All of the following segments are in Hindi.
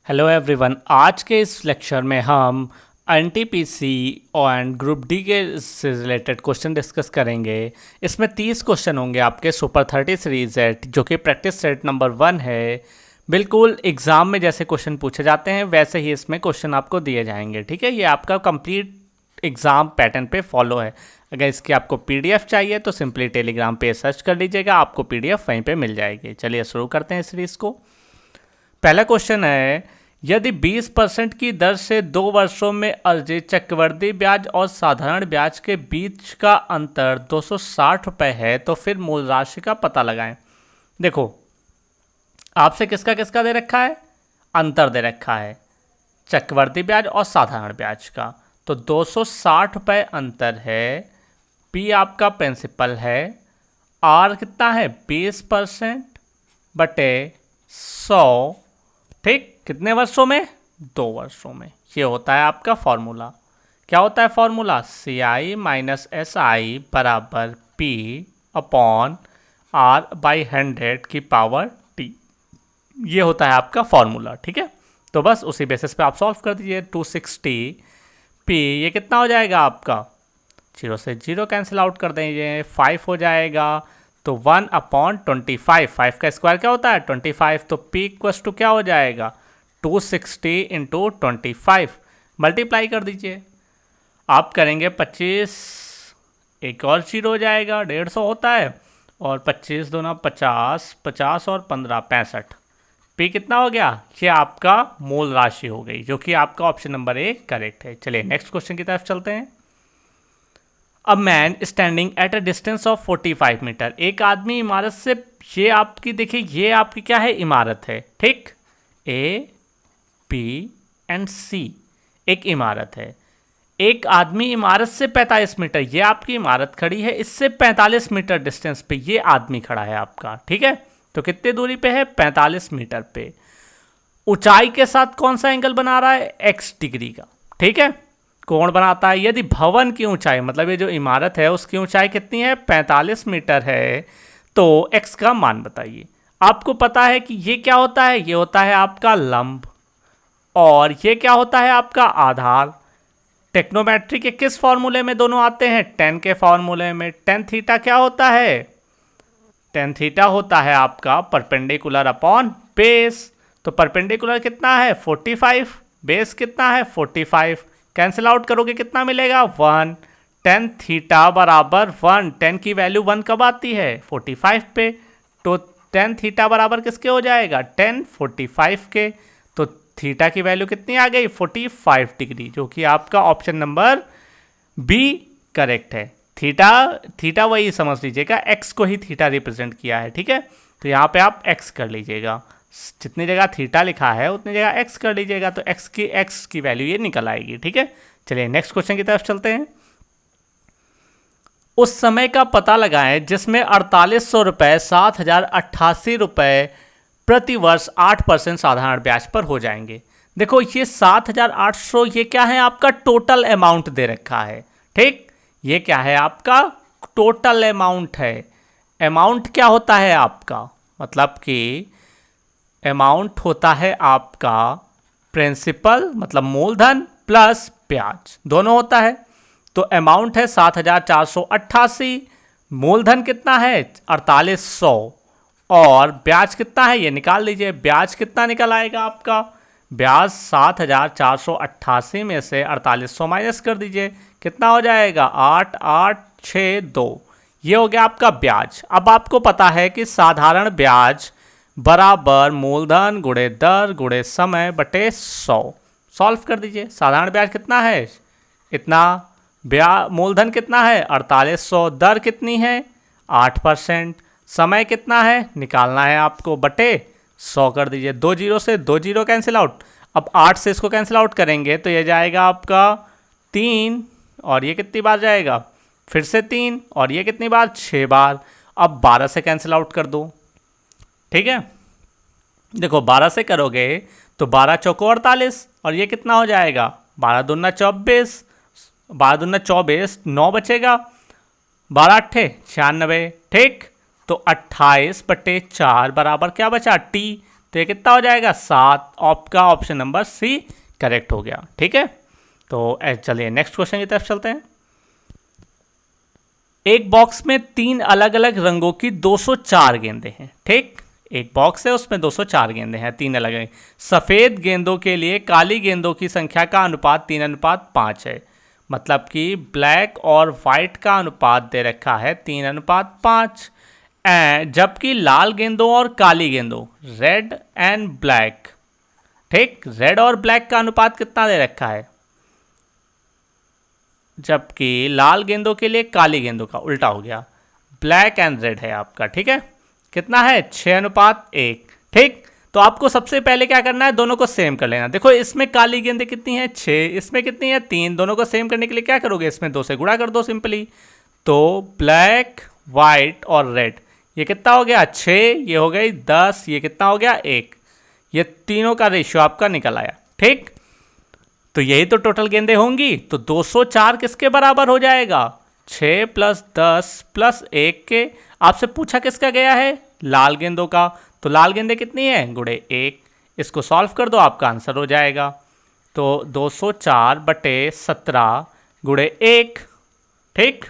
Hello everyone. आज के इस लेक्चर में हम एनटीपीसी एंड ग्रुप डी के से रिलेटेड क्वेश्चन डिस्कस करेंगे। इसमें 30 क्वेश्चन होंगे आपके सुपर 30 सीरीज सेट, जो कि प्रैक्टिस सेट नंबर 1 है। बिल्कुल एग्ज़ाम में जैसे क्वेश्चन पूछे जाते हैं वैसे ही इसमें क्वेश्चन आपको दिए जाएंगे। ठीक है, ये आपका कंप्लीट एग्ज़ाम पैटर्न पे फॉलो है। अगर इसकी आपको पीडीएफ चाहिए तो सिंपली टेलीग्राम पे सर्च कर लीजिएगा, आपको पीडीएफ वहीं पे मिल जाएगी। चलिए शुरू करते हैं सीरीज़ को। पहला क्वेश्चन है, यदि 20% की दर से 2 वर्षों में अर्जित चक्रवृद्धि ब्याज और साधारण ब्याज के बीच का अंतर 260 रुपये है तो फिर मूल राशि का पता लगाएं। देखो, आपसे किसका किसका दे रखा है, अंतर दे रखा है, चक्रवृद्धि ब्याज और साधारण ब्याज का। तो 260 रुपये अंतर है, पी आपका प्रिंसिपल है, आर कितना है 20% बटे 100। ठीक, कितने वर्षों में, 2 वर्षों में। ये होता है आपका फॉर्मूला। क्या होता है formula, C I minus S I बराबर पी अपॉन आर बाई 100 की पावर टी। ये होता है आपका फॉर्मूला। ठीक है, तो बस उसी बेसिस पे आप सॉल्व कर दीजिए। 260 पी, ये कितना हो जाएगा आपका, 0 से 0 कैंसिल आउट कर देंगे, 5 हो जाएगा। तो 1/25, 5 का स्क्वायर क्या होता है 25, तो P इक्वस टू क्या हो जाएगा 260 इंटू 25, मल्टीप्लाई कर दीजिए। आप करेंगे 25, एक और 0 हो जाएगा, 150 होता है, और 25 दूना 50, 50 और 15 65। P कितना हो गया, ये आपका मूल राशि हो गई, जो कि आपका ऑप्शन नंबर 1 करेक्ट है। चलिए नेक्स्ट क्वेश्चन की तरफ चलते हैं। A man standing at a distance of 45 metre, एक आदमी इमारत से, ये आपकी देखिए, ये आपकी क्या है, इमारत है। ठीक, ए बी एंड सी एक इमारत है। एक आदमी इमारत से 45 मीटर, ये आपकी इमारत खड़ी है, इससे 45 मीटर डिस्टेंस पे ये आदमी खड़ा है आपका। ठीक है, तो कितने दूरी पे है, 45 मीटर पे। ऊंचाई के साथ कौन सा एंगल बना रहा है, x डिग्री का। ठीक है, कोण बनाता है। यदि भवन की ऊंचाई, मतलब ये जो इमारत है उसकी ऊंचाई कितनी है, 45 मीटर है, तो x का मान बताइए। आपको पता है कि ये क्या होता है, ये होता है आपका लंब, और ये क्या होता है आपका आधार। टेक्नोमेट्री के किस फॉर्मूले में दोनों आते हैं, टेन के फॉर्मूले में। टेन थीटा क्या होता है, टेन थीटा होता है आपका परपेंडिकुलर अपॉन बेस। तो परपेंडिकुलर कितना है 45, बेस कितना है 45, कैंसिल आउट करोगे कितना मिलेगा 1। टेन थीटा बराबर 1, टेन की वैल्यू 1 कब आती है 45 पे, तो टेन थीटा बराबर किसके हो जाएगा 10 45 के। तो थीटा की वैल्यू कितनी आ गई 45 डिग्री, जो कि आपका ऑप्शन नंबर बी करेक्ट है। थीटा, थीटा वही समझ लीजिएगा, एक्स को ही थीटा रिप्रेजेंट किया है। ठीक है, तो यहाँ पे आप एक्स कर लीजिएगा, जितनी जगह थीटा लिखा है उतनी जगह एक्स कर लीजिएगा, तो एक्स की वैल्यू ये निकल आएगी। ठीक है, चलिए नेक्स्ट क्वेश्चन की तरफ चलते हैं। उस समय का पता लगाएं जिसमें 4800 रुपये 7088 रुपये प्रति वर्ष 8% साधारण ब्याज पर हो जाएंगे। देखो, ये 7800, ये क्या है आपका टोटल अमाउंट दे रखा है। ठीक, ये क्या है आपका टोटल अमाउंट है। अमाउंट क्या होता है आपका, मतलब कि अमाउंट होता है आपका प्रिंसिपल, मतलब मूलधन प्लस ब्याज दोनों होता है। तो अमाउंट है 7488, मूलधन कितना है 4800, और ब्याज कितना है ये निकाल लीजिए। ब्याज कितना निकल आएगा आपका, ब्याज 7488 में से 4800 माइनस कर दीजिए, कितना हो जाएगा 8862। ये हो गया आपका ब्याज। अब आपको पता है कि साधारण ब्याज बराबर मूलधन गुणे दर गुणे समय बटे 100। सॉल्व कर दीजिए। साधारण ब्याज कितना है इतना, मूलधन कितना है 4800, दर कितनी है 8%, समय कितना है निकालना है आपको, बटे 100 कर दीजिए। 2 जीरो से 2 जीरो कैंसिल आउट। अब 8 से इसको कैंसिल आउट करेंगे तो ये जाएगा आपका 3, और ये कितनी बार जाएगा फिर से 3, और ये कितनी बार 6 बार। अब 12 से कैंसिल आउट कर दो। ठीक है, देखो 12 से करोगे तो 12 चौको 48, और ये कितना हो जाएगा 12 दूना 24, 12 दूना 24, 9 बचेगा, 12 अट्ठे 96। ठीक, तो 28/4 बराबर क्या बचा टी, तो ये कितना हो जाएगा 7। आपका ऑप्शन नंबर सी करेक्ट हो गया। ठीक है, तो चलिए नेक्स्ट क्वेश्चन की तरफ चलते हैं। एक बॉक्स में 3 अलग अलग रंगों की 204 गेंदें हैं। ठीक, एक बॉक्स है उसमें 204 गेंदें हैं, 3 अलग अलग। सफ़ेद गेंदों के लिए काली गेंदों की संख्या का अनुपात 3:5 है। मतलब कि ब्लैक और वाइट का अनुपात दे रखा है 3:5, जबकि लाल गेंदों और काली गेंदों रेड एंड ब्लैक, ठीक, रेड और ब्लैक का अनुपात कितना दे रखा है, जबकि लाल गेंदों के लिए काली गेंदों का उल्टा हो गया, ब्लैक एंड रेड है आपका। ठीक है, कितना है 6:1। ठीक, तो आपको सबसे पहले क्या करना है, दोनों को सेम कर लेना। देखो इसमें काली गेंदें कितनी हैं 6, इसमें कितनी है 3। दोनों को सेम करने के लिए क्या करोगे, इसमें 2 से गुणा कर दो सिंपली। तो ब्लैक वाइट और रेड ये कितना हो गया 6, ये हो गई 10, ये कितना हो गया 1। ये तीनों का रेशियो आपका निकल आया। ठीक, तो यही तो टोटल गेंदें होंगी। तो 204 किसके बराबर हो जाएगा, 6 + 10 + 1 के। आपसे पूछा किसका गया है, लाल गेंदों का। तो लाल गेंदें कितनी है गुणे 1, इसको सॉल्व कर दो आपका आंसर हो जाएगा। तो 204/17 गुणे 1, ठीक,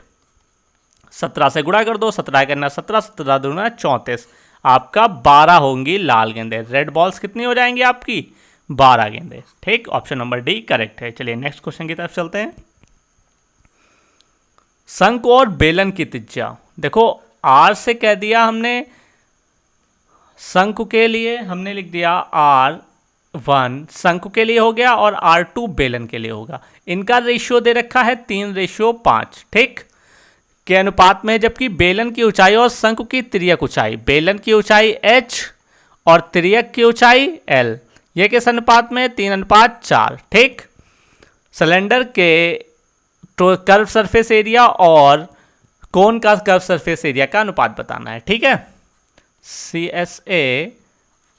17 से गुणा कर दो, 17 करना 17, 17 दूना 34, आपका 12 होंगी लाल गेंदें। रेड बॉल्स कितनी हो जाएंगी आपकी 12 गेंदें। ठीक, ऑप्शन नंबर डी करेक्ट है। चलिए नेक्स्ट क्वेश्चन की तरफ चलते हैं। शंख और बेलन की त्रिज्या, देखो आर से कह दिया हमने, शंख के लिए हमने लिख दिया R1 शंख के लिए हो गया और R2 बेलन के लिए होगा। इनका रेशियो दे रखा है 3:5, ठीक, के अनुपात में, जबकि बेलन की ऊंचाई और शंख की तिर्यक ऊंचाई, बेलन की ऊंचाई h और तिर्यक की ऊंचाई l, ये किस अनुपात में 3:4। ठीक, सिलेंडर के कर्व सरफेस एरिया और कोन का कर्व सरफेस एरिया का अनुपात बताना है। ठीक है, CSA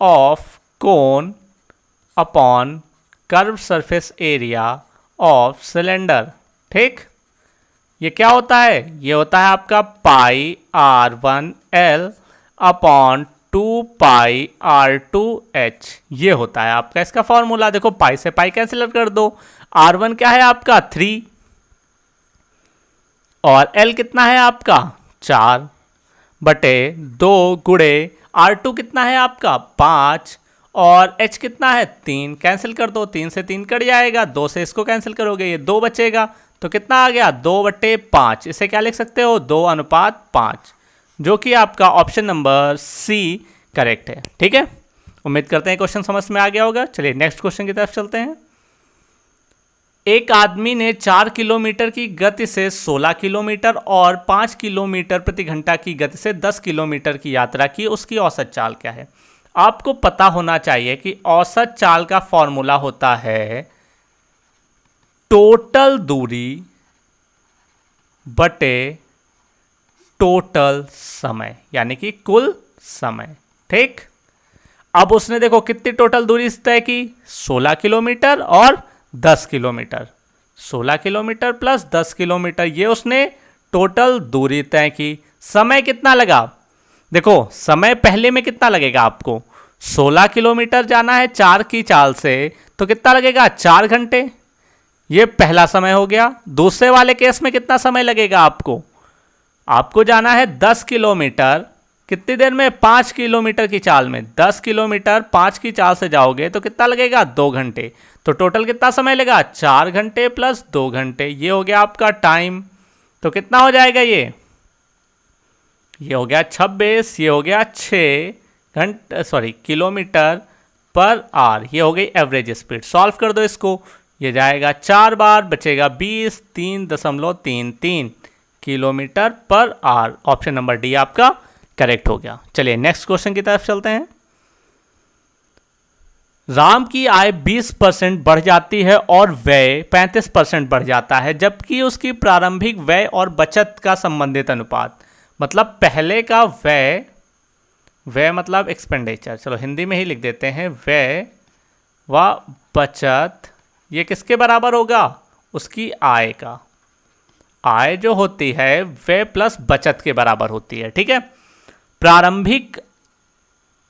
of cone upon curve surface area of cylinder. ठीक, ये क्या होता है, ये होता है आपका πr1l अपॉन 2πr2h, ये होता है आपका इसका फॉर्मूला। देखो पाई से पाई कैंसिल कर दो, r1 क्या है आपका 3 और l कितना है आपका 4/2 गुणे r2 कितना है आपका 5 और h कितना है 3, कैंसिल कर दो, 3 से 3 कट जाएगा, 2 से इसको कैंसिल करोगे ये 2 बचेगा, तो कितना आ गया 2/5। इसे क्या लिख सकते हो 2:5, जो कि आपका ऑप्शन नंबर सी करेक्ट है। ठीक है, उम्मीद करते हैं क्वेश्चन समझ में आ गया होगा। चलिए नेक्स्ट क्वेश्चन की तरफ चलते हैं। एक आदमी ने 4 किलोमीटर की गति से 16 किलोमीटर और 5 किलोमीटर प्रति घंटा की गति से 10 किलोमीटर की यात्रा की, उसकी औसत चाल क्या है। आपको पता होना चाहिए कि औसत चाल का फॉर्मूला होता है टोटल दूरी बटे टोटल समय, यानी कि कुल समय। ठीक, अब उसने देखो कितनी टोटल दूरी तय की, 16 किलोमीटर और 10 किलोमीटर, 16 किलोमीटर प्लस 10 किलोमीटर, ये उसने टोटल दूरी तय की। समय कितना लगा, देखो समय पहले में कितना लगेगा आपको, 16 किलोमीटर जाना है 4 की चाल से, तो कितना लगेगा 4 घंटे, ये पहला समय हो गया। दूसरे वाले केस में कितना समय लगेगा आपको, आपको जाना है 10 किलोमीटर कितनी देर में, 5 किलोमीटर की चाल में। 10 किलोमीटर 5 की चाल से जाओगे तो कितना लगेगा 2 घंटे, तो टोटल कितना समय लगेगा 4 घंटे प्लस 2 घंटे, ये हो गया आपका टाइम। तो कितना हो जाएगा ये हो गया 26, ये हो गया 6 घंटे किलोमीटर पर आवर, ये हो गई एवरेज स्पीड। सॉल्व कर दो इसको, ये जाएगा 4 बार, बचेगा 20, 3.33 kilometre per hour. Option number D आपका करेक्ट हो गया। चलिए नेक्स्ट क्वेश्चन की तरफ चलते हैं। राम की आय 20% बढ़ जाती है और व्यय 35% बढ़ जाता है, जबकि उसकी प्रारंभिक व्यय और बचत का संबंधित अनुपात, मतलब पहले का व्यय मतलब एक्सपेंडिचर, चलो हिंदी में ही लिख देते हैं, व्यय व बचत ये किसके बराबर होगा, उसकी आय का। आय जो होती है व्यय प्लस बचत के बराबर होती है। ठीक है, प्रारंभिक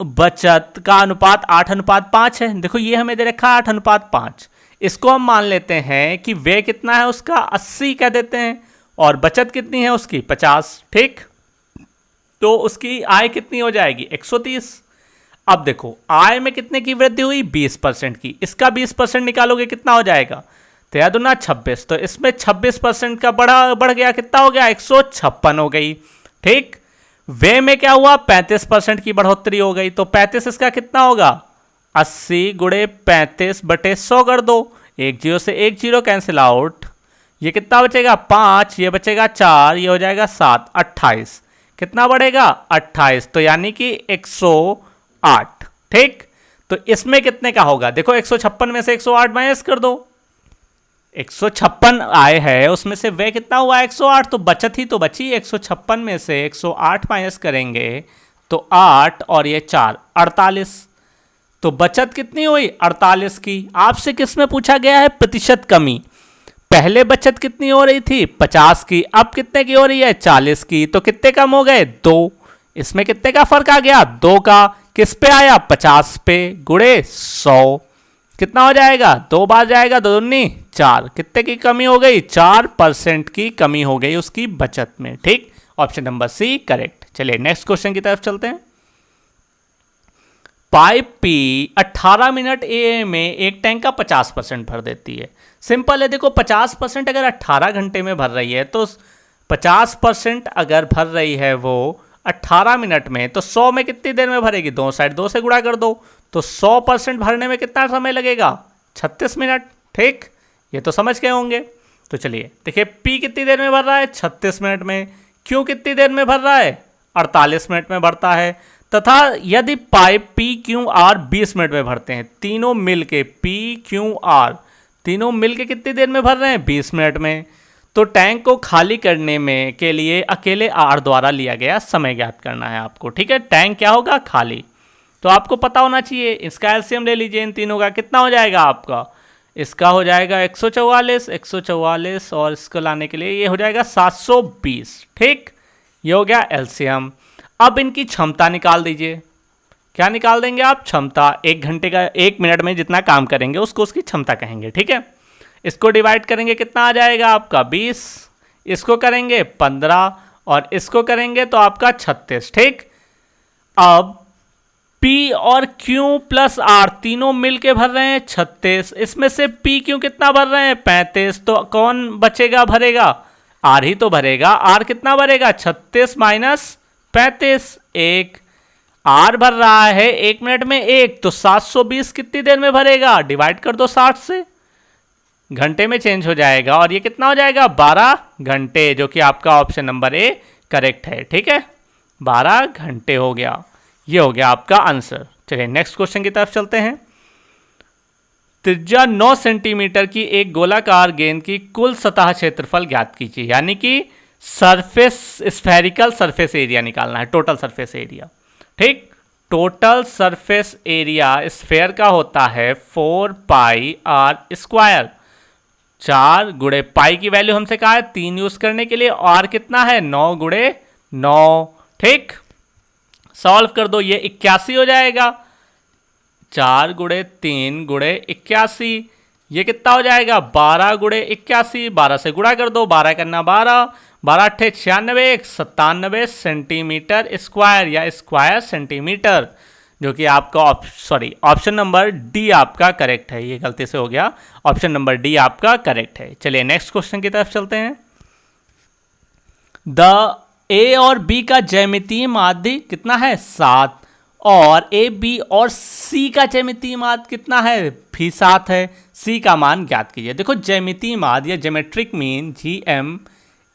बचत का अनुपात 8:5 है। देखो ये हमें दे रखा है 8:5। इसको हम मान लेते हैं कि व्यय कितना है उसका 80 कह देते हैं, और बचत कितनी है उसकी 50। ठीक, तो उसकी आय कितनी हो जाएगी 130। अब देखो आय में कितने की वृद्धि हुई 20% की, इसका 20% निकालोगे कितना हो जाएगा, तो याद ना 26, तो इसमें 26% का बढ़ गया, कितना हो गया 156 हो गई। ठीक, वे में क्या हुआ 35% की बढ़ोतरी हो गई, तो 35 इसका कितना होगा 80 गुणे 35/100 कर दो, एक जीरो से एक जीरो कैंसिल आउट, ये कितना बचेगा 5, ये बचेगा 4, ये हो जाएगा 7, 28, कितना बढ़ेगा 28, तो यानी कि 108। ठीक, तो इसमें कितने का होगा, देखो 156 में से 108 माइनस कर दो, 156 आए है उसमें से वे कितना हुआ 108, तो बचत ही तो बची, 156 में से 108 माइनस करेंगे तो 8 और ये 4 48, तो बचत कितनी हुई 48 की। आपसे किस में पूछा गया है प्रतिशत कमी, पहले बचत कितनी हो रही थी 50 की, अब कितने की हो रही है 40 की, तो कितने कम हो गए 2, इसमें कितने का फर्क आ गया 2 का, किस पे आया 50 पे, गुणे 100 कितना हो जाएगा 2 बार जाएगा, 2 दूनी 4, कितने की कमी हो गई 4% की कमी हो गई उसकी बचत में। ठीक, ऑप्शन नंबर सी करेक्ट। चलिए नेक्स्ट क्वेश्चन की तरफ चलते हैं। पाइप पी 18 मिनट ए में एक टैंक का 50% भर देती है। सिंपल है, देखो 50% अगर 18 घंटे में भर रही है तो 50% अगर भर रही है वो 18 मिनट में, तो 100 में कितनी देर में भरेगी, दो साइड 2 से गुणा कर दो, तो 100% भरने में कितना समय लगेगा 36 मिनट। ठीक, ये तो समझ गए होंगे। तो चलिए देखिए पी कितनी देर में भर रहा है 36 मिनट में, क्यू कितनी देर में भर रहा है 48 मिनट में भरता है, तथा यदि pipe P Q are 20 minute में भरते हैं, तीनों मिलके पी क्यू आर तीनों मिलके कितनी देर में भर रहे हैं 20 मिनट में, तो टैंक को खाली करने में के लिए अकेले आर द्वारा लिया गया समय ज्ञात करना है आपको। ठीक है, टैंक क्या होगा खाली, तो आपको पता होना चाहिए। इसका एलसीएम ले लीजिए इन तीनों का, कितना हो जाएगा आपका, इसका हो जाएगा 144 और इसको लाने के लिए ये हो जाएगा 720। ठीक, ये हो गया एलसीएम। अब इनकी क्षमता निकाल दीजिए, क्या निकाल देंगे आप क्षमता, 1 घंटे का 1 मिनट में जितना काम करेंगे उसको उसकी क्षमता कहेंगे। ठीक है, इसको डिवाइड करेंगे कितना आ जाएगा आपका 20, इसको करेंगे 15 और इसको करेंगे तो आपका 36। ठीक, अब P और Q प्लस R तीनों मिलके भर रहे हैं 36, इसमें से P Q कितना भर रहे हैं 35, तो कौन बचेगा भरेगा R ही तो भरेगा, R कितना भरेगा 36 माइनस 35 1, R भर रहा है 1 मिनट में 1, तो 720 कितनी देर में भरेगा, डिवाइड कर दो 60 से, घंटे में चेंज हो जाएगा और ये कितना हो जाएगा 12 घंटे, जो कि आपका ऑप्शन नंबर ए करेक्ट है। ठीक है, 12 घंटे हो गया, ये हो गया आपका आंसर। चलिए नेक्स्ट क्वेश्चन की तरफ चलते हैं। त्रिज्या 9 सेंटीमीटर की एक गोलाकार गेंद की कुल सतह क्षेत्रफल ज्ञात कीजिए, यानी कि सरफेस स्फेरिकल सरफेस एरिया निकालना है, टोटल सरफेस एरिया। ठीक, टोटल सरफेस एरिया स्फेयर का होता है 4 पाई आर स्क्वायर, 4 गुणे पाई की वैल्यू हमसे कहा है 3 यूज करने के लिए, और कितना है 9 गुणे 9। ठीक, सॉल्व कर दो, ये 81 हो जाएगा, 4 गुणे 3 गुणे 81, ये कितना हो जाएगा 12 गुणे 81, 12 से गुणा कर दो, 12 करना 12, 12 अट्ठे 96, 97 सेंटीमीटर स्क्वायर या स्क्वायर सेंटीमीटर, जो कि आपका ऑप्शन नंबर डी आपका करेक्ट है। ये गलती से हो गया, ऑप्शन नंबर डी आपका करेक्ट है। चलिए नेक्स्ट क्वेश्चन की तरफ चलते हैं। द ए और बी का ज्यामितीय माध्य कितना है 7, और ए बी और सी का ज्यामितीय माध्य कितना है भी 7 है, सी का मान ज्ञात कीजिए। देखो ज्यामितीय माध्य या ज्योमेट्रिक मीन जीएम,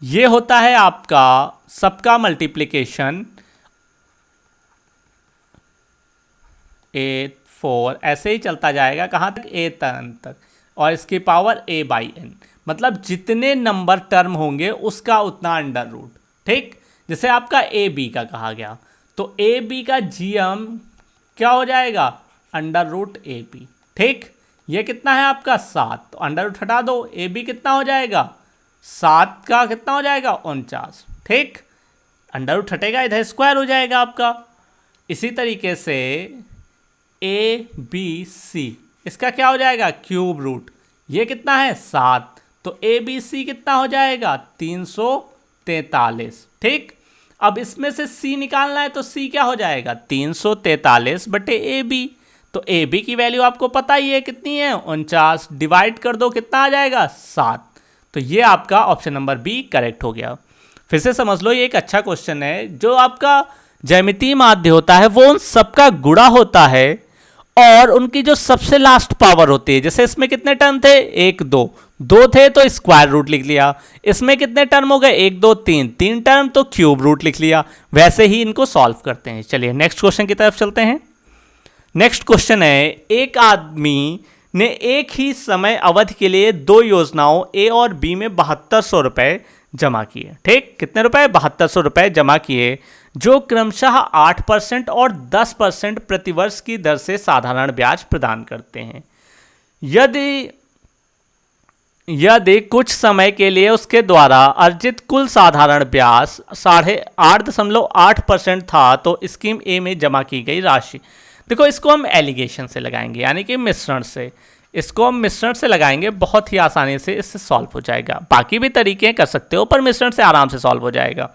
ये होता है आपका सबका मल्टीप्लिकेशन A4, ऐसे ही चलता जाएगा कहाँ तक ए तक, और इसकी पावर a/n, मतलब जितने नंबर टर्म होंगे उसका उतना अंडर रूट। ठीक, जैसे आपका ए बी का कहा गया, तो ए बी का जीएम क्या हो जाएगा अंडर रूट ए बी। ठीक, ये कितना है आपका 7, तो अंडर रूट हटा दो, ए बी कितना हो जाएगा 7 का कितना हो जाएगा 49। ठीक, अंडर रूट हटेगा इधर स्क्वायर हो जाएगा आपका, इसी तरीके से ए बी सी, इसका क्या हो जाएगा क्यूब रूट, ये कितना है 7, तो ए बी सी कितना हो जाएगा 343। ठीक, अब इसमें से सी निकालना है तो सी क्या हो जाएगा 343 बटे ए बी, तो ए बी की वैल्यू आपको पता ही है कितनी है 49, डिवाइड कर दो कितना आ जाएगा 7, तो ये आपका ऑप्शन नंबर बी करेक्ट हो गया। फिर से समझ लो, ये एक अच्छा क्वेश्चन है। जो आपका ज्यामितीय माध्य होता है वो उन सबका गुणा होता है और उनकी जो सबसे लास्ट पावर होती है, जैसे इसमें कितने टर्म थे 1 2, 2 थे तो स्क्वायर रूट लिख लिया, इसमें कितने टर्म हो गए 1 2 3, 3 टर्म तो क्यूब रूट लिख लिया। वैसे ही इनको सॉल्व करते हैं। चलिए नेक्स्ट क्वेश्चन की तरफ चलते हैं। नेक्स्ट क्वेश्चन है, एक आदमी ने एक ही समय अवधि के लिए 2 योजनाओं ए और बी में 7200 रुपए जमा किए। ठीक, कितने रुपए 7200 रुपए जमा किए, जो क्रमशः 8% और 10% प्रतिवर्ष की दर से साधारण ब्याज प्रदान करते हैं। यदि कुछ समय के लिए उसके द्वारा अर्जित कुल साधारण ब्याज 8.8% था तो स्कीम ए में जमा की गई राशि, देखो इसको हम एलिगेशन से लगाएंगे, यानी कि मिश्रण से, इसको हम मिश्रण से लगाएंगे, बहुत ही आसानी से इससे सॉल्व हो जाएगा। बाकी भी तरीके कर सकते हो पर मिश्रण से आराम से सॉल्व हो जाएगा।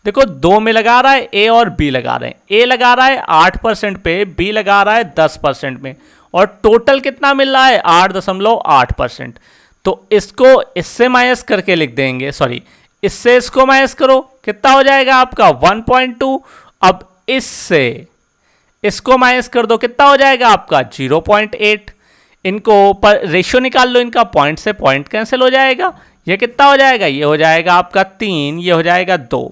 देखो 2 में लगा रहा है ए और बी लगा रहे हैं, ए लगा रहा है 8% पे, बी लगा रहा है 10% में, और टोटल कितना मिल रहा है 8.8%। तो इसको इससे माइनस करके लिख देंगे, सॉरी इससे इसको माइनस करो, कितना हो जाएगा आपका 1.2। अब इससे इसको माइनस कर दो, कितना हो जाएगा आपका 0.8। इनको पर रेशियो निकाल लो, इनका पॉइंट से पॉइंट कैंसिल हो जाएगा, ये कितना हो जाएगा, ये हो जाएगा आपका 3, ये हो जाएगा 2।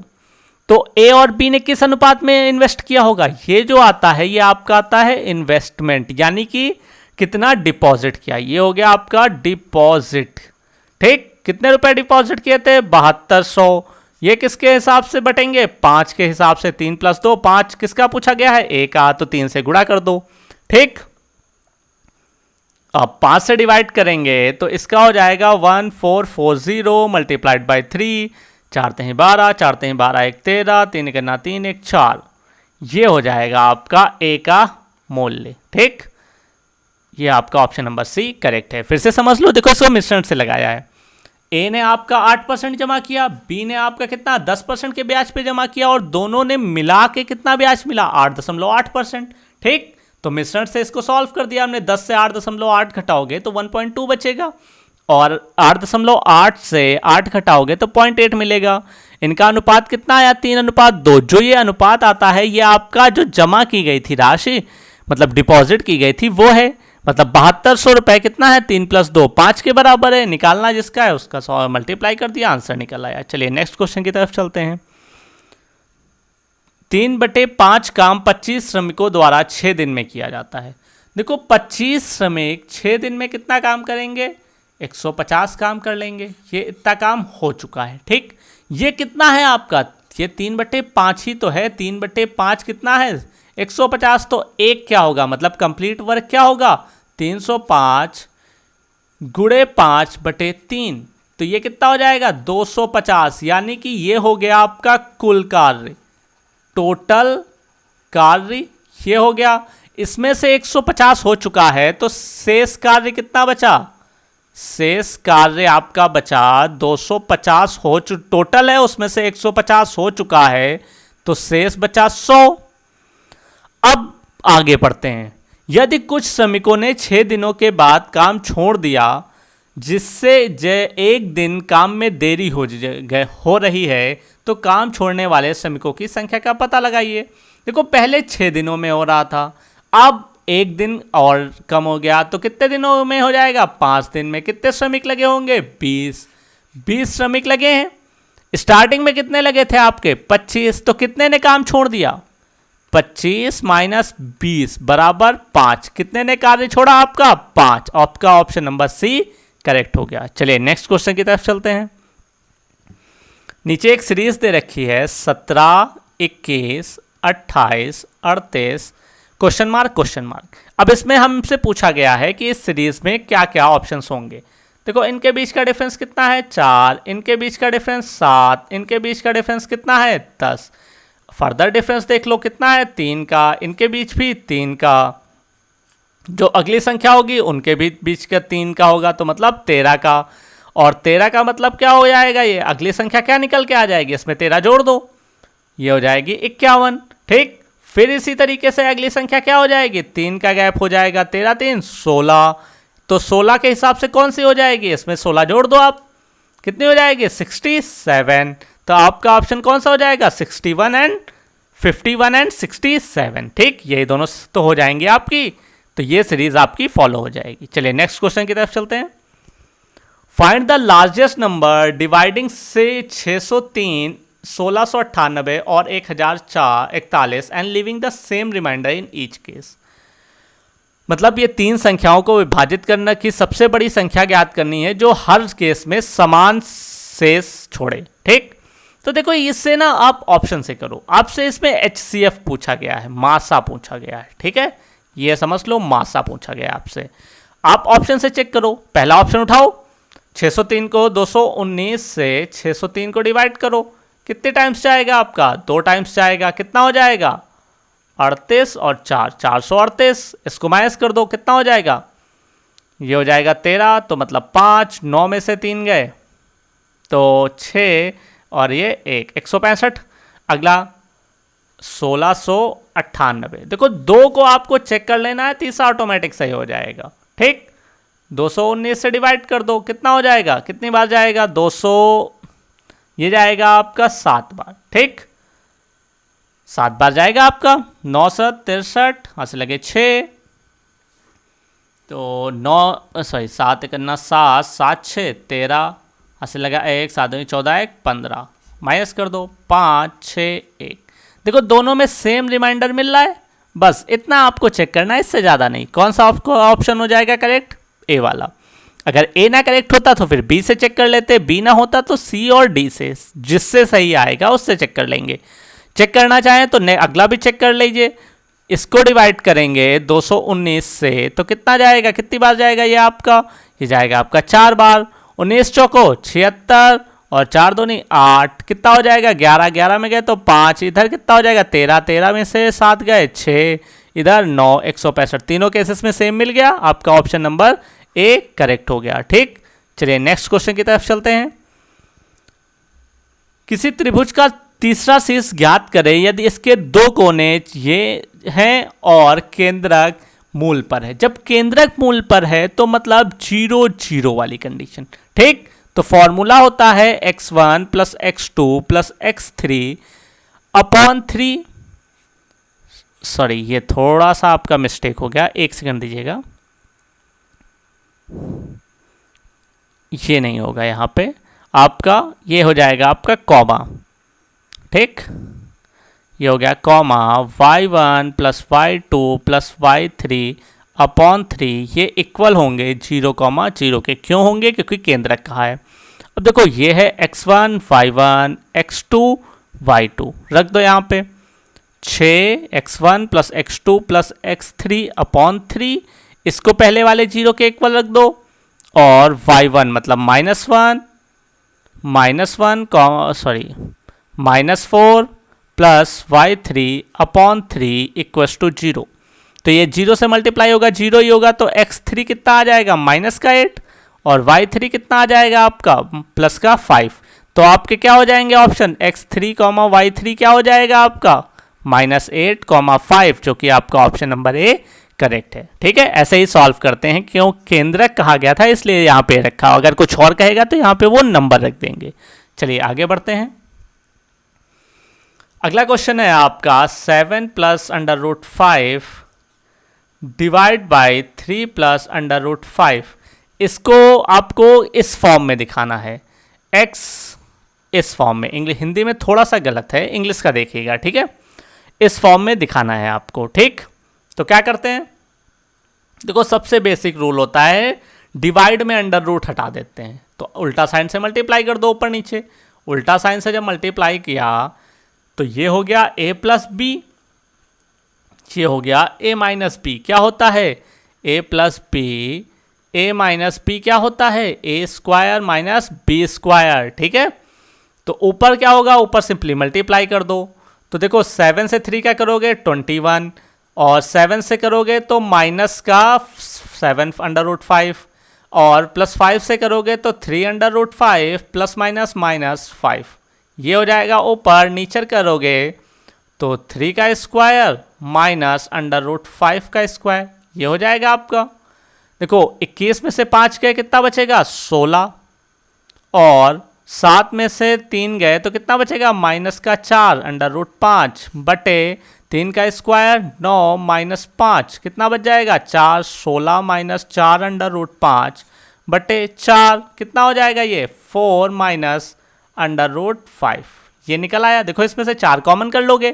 तो ए और बी ने किस अनुपात में इन्वेस्ट किया होगा, ये जो आता है ये आपका आता है इन्वेस्टमेंट, यानी कि कितना डिपॉजिट किया, ये हो गया आपका डिपॉजिट। ठीक, कितने रुपए डिपॉजिट किए थे 7200, ये किसके हिसाब से बटेंगे 5 के हिसाब से, 3 + 2 5, किसका पूछा गया है ए का, तो 3 से गुणा कर दो। ठीक, अब 5 से डिवाइड करेंगे तो इसका हो जाएगा 1440 मल्टीप्लाइड बाई 3, 4 3 12, 4 3 12 1 13, 3 करना 3 1 4, ये हो जाएगा आपका ए का मूल्य। ठीक, ये आपका ऑप्शन नंबर सी करेक्ट है। फिर से समझ लो, देखो इसको मिश्रण से लगाया है, ए ने आपका 8% जमा किया, बी ने आपका कितना 10% के ब्याज पे जमा किया, और दोनों ने मिला के कितना ब्याज मिला 8.8%। ठीक, तो मिश्रण से इसको सॉल्व कर दिया हमने, 10 से 8.8 घटाओगे तो 1.2 बचेगा, और 8.8 से 8 घटाओगे तो 0.8 मिलेगा। इनका अनुपात कितना आया 3:2। जो ये अनुपात आता है ये आपका जो जमा की गई थी राशि, मतलब डिपॉजिट की गई थी वो है, मतलब 7200 रुपए कितना है 3 + 2 5 के बराबर है, निकालना जिसका है उसका मल्टीप्लाई कर दिया, आंसर निकल आया। चलिए नेक्स्ट क्वेश्चन की तरफ चलते हैं। 3/5 काम 25 श्रमिकों द्वारा 6 दिन में किया जाता है। देखो 25 श्रमिक 6 दिन में कितना काम करेंगे 150 काम कर लेंगे, ये इतना काम हो चुका है। ठीक, ये कितना है आपका, ये 3/5 ही तो है, 3/5 कितना है 150, तो एक क्या होगा, मतलब कंप्लीट वर्क क्या होगा 305 गुणे 5/3, तो ये कितना हो जाएगा 250, यानी कि ये हो गया आपका कुल कार्य, टोटल कार्य ये हो गया। इसमें से 150 हो चुका है तो शेष कार्य कितना बचा, शेष कार्य आपका बचा 250 हो टोटल है, उसमें से 150 हो चुका है तो शेष बचा 100। अब आगे बढ़ते हैं। यदि कुछ श्रमिकों ने 6 दिनों के बाद काम छोड़ दिया, जिससे एक दिन काम में देरी हो रही है, तो काम छोड़ने वाले श्रमिकों की संख्या का पता लगाइए। देखो पहले 6 दिनों में हो रहा था, अब एक दिन और कम हो गया, तो कितने दिनों में हो जाएगा 5 दिन में। कितने श्रमिक लगे होंगे 20 श्रमिक लगे हैं। स्टार्टिंग में कितने लगे थे आपके 25, तो कितने ने काम छोड़ दिया 25 - 20 बराबर 5, कितने ने कार्य छोड़ा आपका 5। आपका ऑप्शन नंबर सी करेक्ट हो गया। चलिए नेक्स्ट क्वेश्चन की तरफ चलते हैं। नीचे एक सीरीज दे रखी है 17 21 28 38 क्वेश्चन मार्क। अब इसमें हमसे पूछा गया है कि इस सीरीज में क्या क्या ऑप्शंस होंगे। देखो इनके बीच का डिफरेंस कितना है 4, इनके बीच का डिफरेंस 7, इनके बीच का डिफरेंस कितना है 10। फर्दर डिफरेंस देख लो कितना है 3 का, इनके बीच भी 3 का, जो अगली संख्या होगी उनके भी बीच का 3 का होगा, तो मतलब 13 का। और 13 का मतलब क्या हो जाएगा, ये अगली संख्या क्या निकल के आ जाएगी, इसमें 13 जोड़ दो, ये हो जाएगी 51। ठीक, फिर इसी तरीके से अगली संख्या क्या हो जाएगी, 3 का गैप हो जाएगा, 13 3 16, तो 16 के हिसाब से कौन सी हो जाएगी, इसमें 16 जोड़ दो आप, कितनी हो जाएगी 67। तो आपका ऑप्शन कौन सा हो जाएगा 51 एंड 67। ठीक, ये दोनों तो हो जाएंगे आपकी, तो ये सीरीज आपकी फॉलो हो जाएगी। चलिए नेक्स्ट क्वेश्चन की तरफ चलते हैं। Find the largest number dividing से 603, 1698 और 1041 and living the same reminder in each case. मतलब ये तीन संख्याओं को विभाजित करना की सबसे बड़ी संख्या ज्ञात करनी है जो हर केस में समान शेष छोड़े। ठीक, तो देखो इससे ना आप ऑप्शन से करो, आपसे इसमें HCF पूछा गया है, मासा पूछा गया है। ठीक है, ये समझ लो मासा पूछा गया आपसे, आप ऑप्शन से चेक करो। पहला ऑप्शन उठाओ, 603 को 219 से 603 को डिवाइड करो, कितने टाइम्स जाएगा आपका, 2 टाइम्स जाएगा, कितना हो जाएगा 38 और 4 438, इसको माइनस कर दो, कितना हो जाएगा, ये हो जाएगा 13, तो मतलब 5, 9 में से 3 गए तो 6 और ये 165। अगला 1698, देखो 2 को आपको चेक कर लेना है, तीसरा ऑटोमेटिक सही हो जाएगा। ठीक, 219 से डिवाइड कर दो, कितना हो जाएगा, कितनी बार जाएगा 200, ये जाएगा आपका 7 बार। ठीक, 7 बार जाएगा आपका, 9 7 63, यहाँ से लगे 6, तो 7 करना 7 7 6 13, यहाँ से लगा 1 7 14 1 15, माइनस कर दो 5 6 1। देखो दोनों में सेम रिमाइंडर मिल रहा है, बस इतना आपको चेक करना है, इससे ज़्यादा नहीं। कौन सा आपको ऑप्शन हो जाएगा करेक्ट, ए वाला। अगर ए ना करेक्ट होता तो फिर बी से चेक कर लेते, बी ना होता तो सी और डी से, जिससे सही आएगा उससे चेक कर लेंगे। चेक करना चाहें तो अगला भी चेक कर लीजिए, इसको डिवाइड करेंगे 219 से तो कितना जाएगा, कितनी बार जाएगा ये आपका, ये जाएगा आपका 4 बार। 19 चौको 76 और 4 दूनी 8, कितना हो जाएगा 11, 11 में गए तो 5, इधर कितना हो जाएगा 13, 13 में से 7 गए 6, इधर 9, 165। तीनों केसेस में सेम मिल गया, आपका ऑप्शन नंबर ए करेक्ट हो गया। ठीक, चलिए नेक्स्ट क्वेश्चन की तरफ चलते हैं। किसी त्रिभुज का तीसरा शीर्ष ज्ञात करें यदि इसके 2 कोने ये हैं और केंद्रक मूल पर है। जब केंद्रक मूल पर है तो मतलब 0 0 वाली कंडीशन। ठीक, तो फॉर्मूला होता है x1 plus x2 plus x3 upon 3। Sorry, ये थोड़ा सा आपका मिस्टेक हो गया, 1 सेकंड दीजिएगा, ये नहीं होगा यहाँ पे आपका, ये हो जाएगा आपका कॉमा। ठीक, ये हो गया comma y1 plus y2 plus y3 upon 3, ये इक्वल होंगे 0 0 के। क्यों होंगे, क्योंकि केंद्रक कहा है। अब देखो ये है x1 y1 x2 y2, रख दो यहाँ पे 6 x1 plus x2 plus x3 upon 3, इसको पहले वाले 0 के इक्वल रख दो, और y1 मतलब -4 plus y3 upon 3 equals to 0। तो ये 0 से मल्टीप्लाई होगा, 0 ही होगा, तो x3 कितना आ जाएगा -8 और y3 कितना आ जाएगा आपका +5। तो आपके क्या हो जाएंगे ऑप्शन, x3 y3 क्या हो जाएगा आपका -8 5, जो कि आपका ऑप्शन नंबर ए करेक्ट है। ठीक है, ऐसे ही सॉल्व करते हैं, क्यों केंद्रक कहा गया था इसलिए यहाँ पे रखा, अगर कुछ और कहेगा तो यहाँ पे वो नंबर रख देंगे। चलिए आगे बढ़ते हैं। अगला क्वेश्चन है आपका 7 प्लस √5 डिवाइड बाई 3 प्लस √5। इसको आपको इस फॉर्म में दिखाना है, x इस फॉर्म में, इंग्लिश हिंदी में थोड़ा सा गलत है, इंग्लिश का देखिएगा। ठीक है, इस फॉर्म में दिखाना है आपको। ठीक, तो क्या करते हैं, देखो सबसे बेसिक रूल होता है डिवाइड में √ हटा देते हैं, तो उल्टा साइन से मल्टीप्लाई कर दो ऊपर नीचे। उल्टा साइन से जब मल्टीप्लाई किया तो ये हो गया a प्लस बी, ये हो गया a माइनस बी। क्या होता है a plus B, a minus B क्या होता है a square minus B square. ठीक है, तो ऊपर क्या होगा, ऊपर सिंपली मल्टीप्लाई कर दो, तो देखो 7 से 3 क्या करोगे 21, और 7 से करोगे तो माइनस का 7 √5, और +5 से करोगे तो 3 √5 प्लस माइनस -5। ये हो जाएगा ऊपर, नीचे करोगे तो 3 का स्क्वायर माइनस √5 का स्क्वायर, ये हो जाएगा आपका। देखो 21 में से 5 गए कितना बचेगा 16, और 7 में से 3 गए तो कितना बचेगा माइनस का 4 √5 बटे 3 का स्क्वायर 9 -5 कितना बच जाएगा 4, 16 माइनस 4 √5 बटे 4 कितना हो जाएगा ये 4 माइनस √5, ये निकल आया। देखो इसमें से 4 कॉमन कर लोगे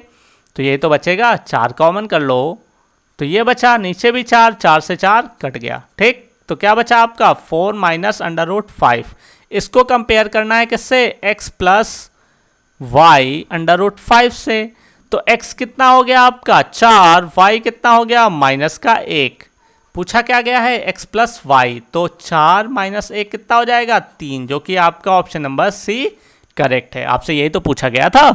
तो ये तो बचेगा, 4 कॉमन कर लो तो ये बचा, नीचे भी 4, 4 से 4 कट गया, ठीक। तो क्या बचा आपका 4 माइनस √5। इसको कंपेयर करना है किससे x प्लस वाई √5 से, तो x कितना हो गया आपका 4, y कितना हो गया माइनस का 1। पूछा क्या गया है x प्लस वाई, तो 4 माइनस 1 कितना हो जाएगा 3, जो कि आपका ऑप्शन नंबर सी करेक्ट है। आपसे यही तो पूछा गया था,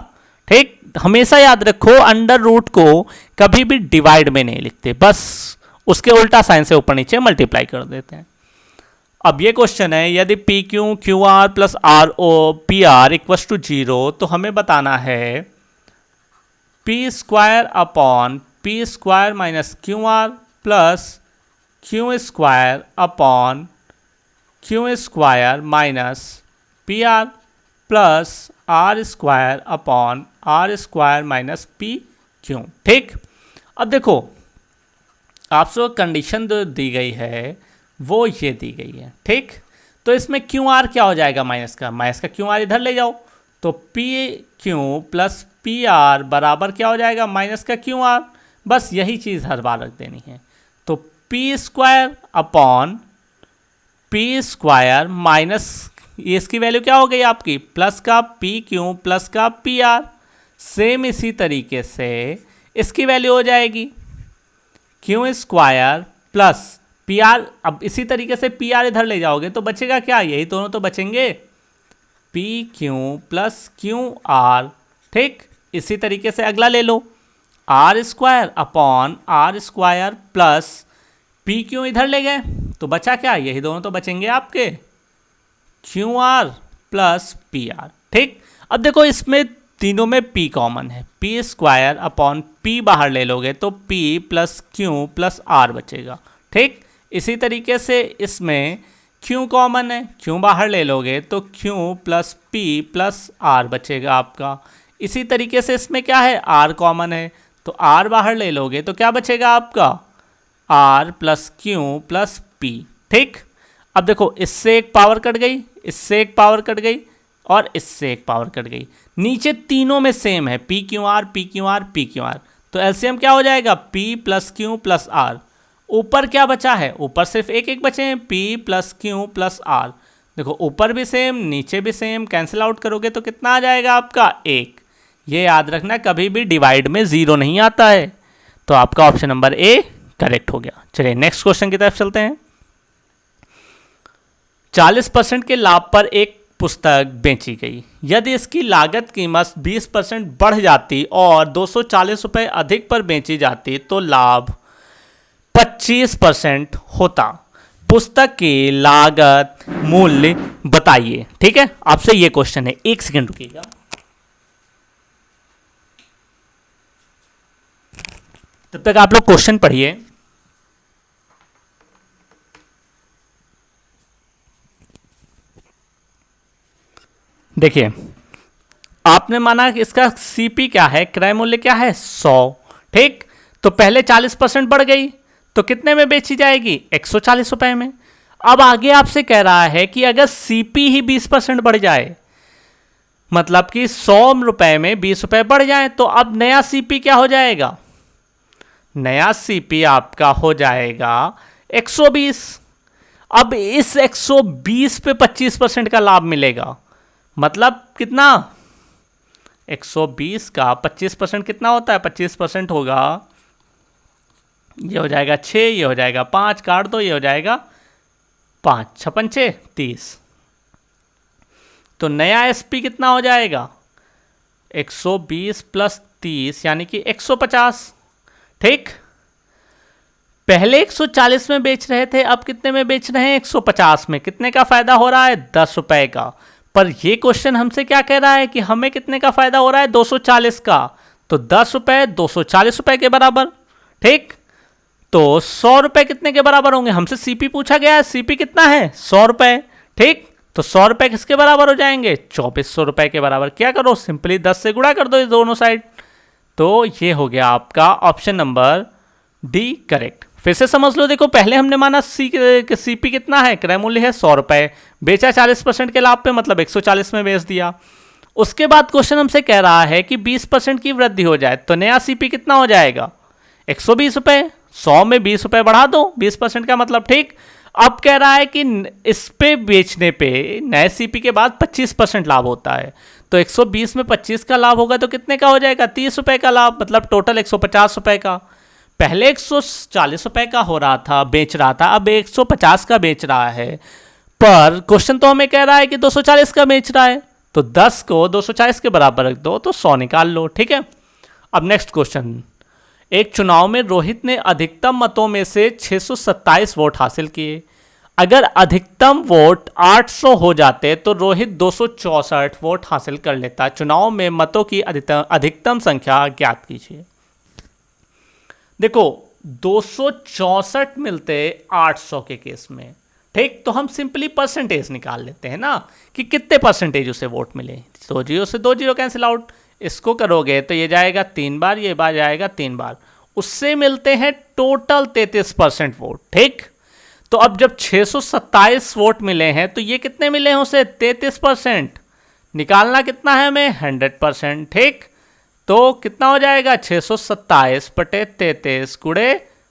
ठीक। हमेशा याद रखो अंडर रूट को कभी भी डिवाइड में नहीं लिखते, बस उसके उल्टा साइन से ऊपर नीचे मल्टीप्लाई कर देते हैं। अब ये क्वेश्चन है, यदि P Q Q R plus R O P R equals to 0, तो हमें बताना है P square upon P square minus Q R plus Q square upon Q square minus P R plus R square upon R square minus P Q, ठीक। अब देखो आपसे कंडीशन जो दी गई है वो ये दी गई है, ठीक। तो इसमें क्यू आर क्या हो जाएगा माइनस का क्यू आर इधर ले जाओ, तो P Q plus P are बराबर क्या हो जाएगा माइनस का क्यू आर, बस यही चीज़ हर बार रख देनी है। तो P square upon P square minus, ये इसकी वैल्यू क्या हो गई आपकी प्लस का पी क्यू प्लस का पी आर, सेम इसी तरीके से इसकी वैल्यू हो जाएगी Q square plus P are. अब इसी तरीके से पी आर इधर ले जाओगे तो बचेगा क्या, यही दोनों तो बचेंगे P Q plus Q R, ठीक। इसी तरीके से अगला ले लो R square upon R square plus P Q इधर ले गए तो बचा क्या, यही दोनों तो बचेंगे आपके Q R plus P R, ठीक। अब देखो इसमें तीनों में p कॉमन है, पी स्क्वायर अपॉन पी बाहर ले लोगे तो p plus Q plus R बचेगा, ठीक। इसी तरीके से इसमें q कॉमन है, q बाहर ले लोगे तो q plus p plus R बचेगा आपका। इसी तरीके से इसमें क्या है r कॉमन है, तो r बाहर ले लोगे तो क्या बचेगा आपका r plus Q plus p, ठीक। अब देखो इससे एक पावर कट गई, इससे एक पावर कट गई और इससे एक पावर कट गई, नीचे तीनों में सेम है P Q R P Q R P Q R, तो एलसीएम क्या हो जाएगा p plus Q plus R. ऊपर क्या बचा है, ऊपर सिर्फ एक एक बचे हैं p plus Q plus R. देखो ऊपर भी सेम नीचे भी सेम, कैंसिल आउट करोगे तो कितना आ जाएगा आपका 1। ये याद रखना कभी भी डिवाइड में 0 नहीं आता है, तो आपका ऑप्शन नंबर ए करेक्ट हो गया। चलिए नेक्स्ट क्वेश्चन की तरफ चलते हैं। 40% के लाभ पर एक पुस्तक बेची गई, यदि इसकी लागत कीमत 20% बढ़ जाती और 240 रुपये अधिक पर बेची जाती तो लाभ 25% होता। पुस्तक की लागत मूल्य बताइए, ठीक है। आपसे ये क्वेश्चन है, एक सेकंड रुकिएगा। तब तक आप लोग क्वेश्चन पढ़िए। देखिए आपने माना कि इसका सीपी क्या है, क्रय मूल्य क्या है 100, ठीक। तो पहले 40% बढ़ गई तो कितने में बेची जाएगी 140 रुपए में। अब आगे आपसे कह रहा है कि अगर सीपी ही 20% बढ़ जाए, मतलब कि 100 रुपए में 20 रुपए बढ़ जाए, तो अब नया सीपी क्या हो जाएगा, नया सीपी आपका हो जाएगा 120। अब इस 120 पे 25% का लाभ मिलेगा, मतलब कितना 120 का 25% कितना होता है, 25% होगा, ये हो जाएगा 6, ये हो जाएगा 5, काट दो, ये हो जाएगा 5, 6 5 30। तो नया एसपी कितना हो जाएगा 120 प्लस 30 यानी कि 150। ठीक, पहले 140 में बेच रहे थे, अब कितने में बेच रहे हैं? 150 में। कितने का फायदा हो रहा है? 10 रुपए का। पर ये क्वेश्चन हमसे क्या कह रहा है कि हमें कितने का फायदा हो रहा है? 240 का। तो 10 रुपए 240 रुपए के बराबर। ठीक, तो 100 रुपए कितने के बराबर होंगे? हमसे सीपी पूछा गया है, सीपी कितना है? 100 रुपए। ठीक, तो 100 रुपए किसके बराबर हो जाएंगे? 2400 रुपए के बराबर। क्या करो? सिंपली 10 से गुणा कर दो इस दोनों साइड। तो ये हो गया आपका ऑप्शन नंबर डी करेक्ट। फिर से समझ लो, देखो पहले हमने माना सीपी कितना है? क्रय मूल्य है 100 रुपए, बेचा 40% के लाभ पे, मतलब 140 में बेच दिया। उसके बाद क्वेश्चन हमसे कह रहा है कि 20% की वृद्धि हो जाए, तो नया सीपी कितना हो जाएगा? 120 रुपए। 100 में 20 रुपए बढ़ा दो, 20% का मतलब। ठीक, अब कह रहा है कि इस पे बेचने पे नए सीपी के बाद 25% लाभ होता है, तो 120 में 25 का लाभ होगा तो कितने का हो जाएगा? 30 रुपए का लाभ, मतलब टोटल 150 रुपए का। पहले 140 रुपए का हो रहा था, बेच रहा था, अब 150 का बेच रहा है। पर क्वेश्चन तो हमें कह रहा है कि 240 का बेच रहा है, तो 10 को 240 के बराबर रख दो तो 100 निकाल लो। ठीक है, अब नेक्स्ट क्वेश्चन। एक चुनाव में रोहित ने अधिकतम मतों में से 627 वोट हासिल किए। अगर अधिकतम वोट 800 हो जाते तो रोहित 264 वोट हासिल कर लेता। चुनाव में मतों की अधिकतम संख्या ज्ञात कीजिए। देखो 264 मिलते 800 के केस में। ठीक, तो हम सिंपली परसेंटेज निकाल लेते हैं ना कि कितने परसेंटेज उसे वोट मिले। 2 जीरो से 2 जीरो कैंसिल आउट। इसको करोगे तो ये जाएगा 3 बार, ये बार जाएगा 3 बार। उससे मिलते हैं टोटल 33% वोट। ठीक, तो अब जब 627 वोट मिले हैं तो ये कितने मिले हैं उसे? 33%। निकालना कितना है हमें? 100%। ठीक, तो कितना हो जाएगा? 627 बटे 33 गुणे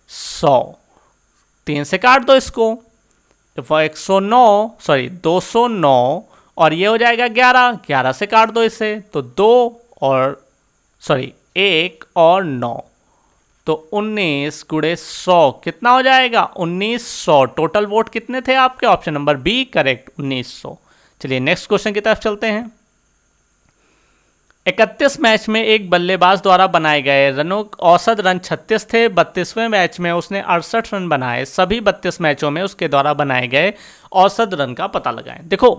100। 3 से काट दो इसको, तो 109 सॉरी 209, और ये हो जाएगा 11। 11 से काट दो इसे, तो 2 और सॉरी 1 और 9, तो 19 गुणे 100 कितना हो जाएगा? 1900। टोटल वोट कितने थे आपके? Option number B correct, 1900। चलिए नेक्स्ट क्वेश्चन की तरफ चलते हैं। 31 मैच में एक बल्लेबाज द्वारा बनाए गए रनों औसत रन 36 थे। 32वें मैच में उसने 68 रन बनाए। सभी 32 मैचों में उसके द्वारा बनाए गए औसत रन का पता लगाएं। देखो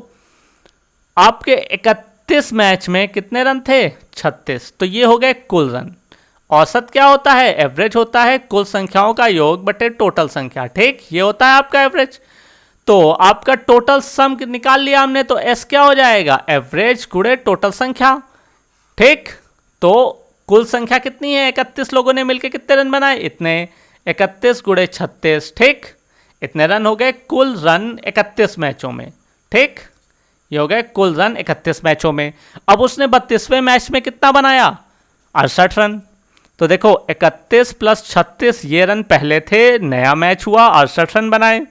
आपके 31 मैच में कितने रन थे? 36। तो ये हो गए कुल रन। औसत क्या होता है? एवरेज होता है कुल संख्याओं का योग बटे टोटल संख्या। ठीक, ये होता है आपका एवरेज। तो आपका टोटल सम निकाल लिया हमने, तो एस क्या हो जाएगा? एवरेज गुणे टोटल संख्या। ठीक, तो कुल संख्या कितनी है? 31 लोगों ने मिलकर कितने रन बनाए? इतने। 31 गुणे 36। ठीक, इतने रन हो गए कुल रन 31 मैचों में। ठीक, ये हो गए कुल रन 31 मैचों में। अब उसने 32वें मैच में कितना बनाया? 68 रन। तो देखो 31 प्लस 36 ये रन पहले थे, नया मैच हुआ, 68 रन बनाए।